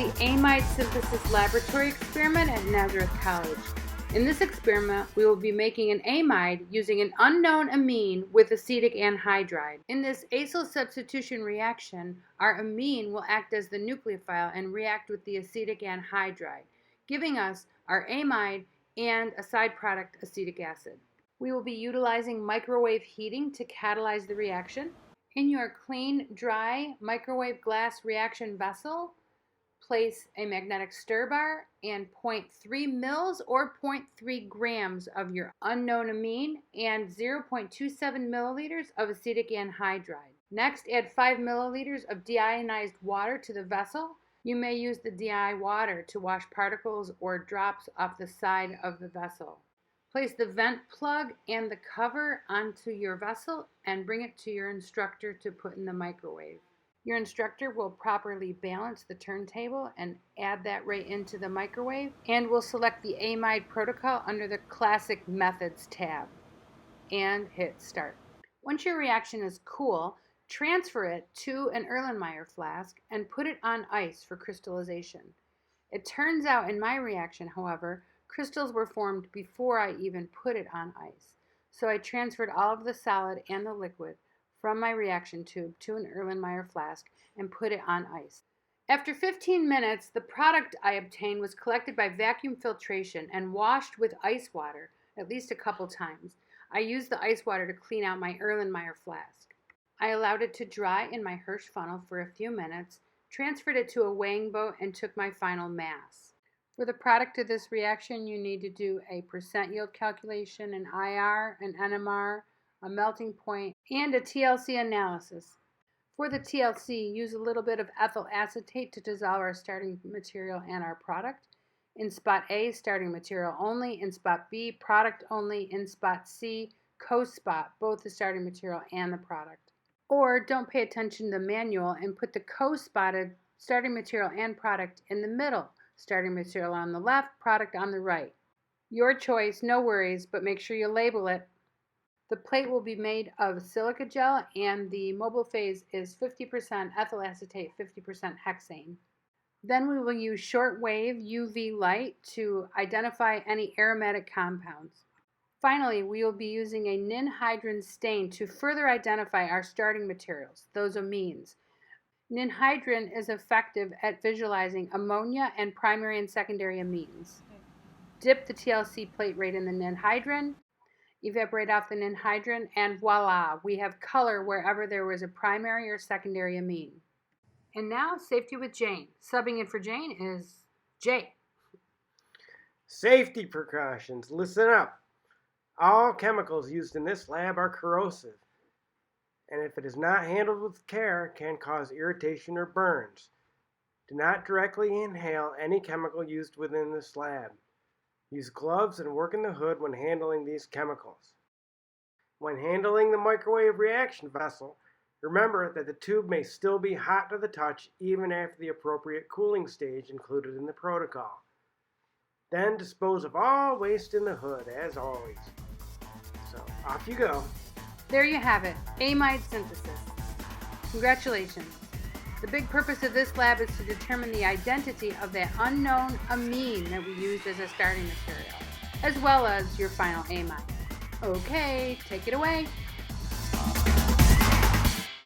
the Amide Synthesis laboratory experiment at Nazareth College. In this experiment, we will be making an amide using an unknown amine with acetic anhydride. In this acyl substitution reaction, our amine will act as the nucleophile and react with the acetic anhydride, giving us our amide and a side product, acetic acid. We will be utilizing microwave heating to catalyze the reaction. In your clean, dry, microwave glass reaction vessel, place a magnetic stir bar and 0.3 mils or 0.3 grams of your unknown amine and 0.27 milliliters of acetic anhydride. Next, add 5 milliliters of deionized water to the vessel. You may use the DI water to wash particles or drops off the side of the vessel. Place the vent plug and the cover onto your vessel and bring it to your instructor to put in the microwave. Your instructor will properly balance the turntable and add that right into the microwave, and will select the amide protocol under the Classic Methods tab and hit start. Once your reaction is cool, transfer it to an Erlenmeyer flask and put it on ice for crystallization. It turns out in my reaction, however, crystals were formed before I even put it on ice. So I transferred all of the solid and the liquid from my reaction tube to an Erlenmeyer flask and put it on ice. After 15 minutes, the product I obtained was collected by vacuum filtration and washed with ice water at least a couple times. I used the ice water to clean out my Erlenmeyer flask. I allowed it to dry in my Hirsch funnel for a few minutes, transferred it to a weighing boat, and took my final mass. For the product of this reaction, you need to do a percent yield calculation, an IR, an NMR, a melting point, and a TLC analysis. For the TLC, use a little bit of ethyl acetate to dissolve our starting material and our product. In spot A, starting material only. In spot B, product only. In spot C, co-spot, both the starting material and the product. Or don't pay attention to the manual and put the co-spotted starting material and product in the middle. Starting material on the left, product on the right. Your choice, no worries, but make sure you label it. The plate will be made of silica gel, and the mobile phase is 50% ethyl acetate, 50% hexane. Then we will use shortwave UV light to identify any aromatic compounds. Finally, we will be using a ninhydrin stain to further identify our starting materials, those amines. Ninhydrin is effective at visualizing ammonia and primary and secondary amines. Dip the TLC plate right in the ninhydrin. Evaporate off the ninhydrin, and voila, we have color wherever there was a primary or secondary amine. And now, safety with Jane. Subbing in for Jane is Jay. Safety precautions. Listen up. All chemicals used in this lab are corrosive, and if it is not handled with care, can cause irritation or burns. Do not directly inhale any chemical used within this lab. Use gloves and work in the hood when handling these chemicals. When handling the microwave reaction vessel, remember that the tube may still be hot to the touch even after the appropriate cooling stage included in the protocol. Then dispose of all waste in the hood, as always. So, off you go. There you have it, amide synthesis. Congratulations. The big purpose of this lab is to determine the identity of that unknown amine that we used as a starting material, as well as your final amide. Okay, take it away.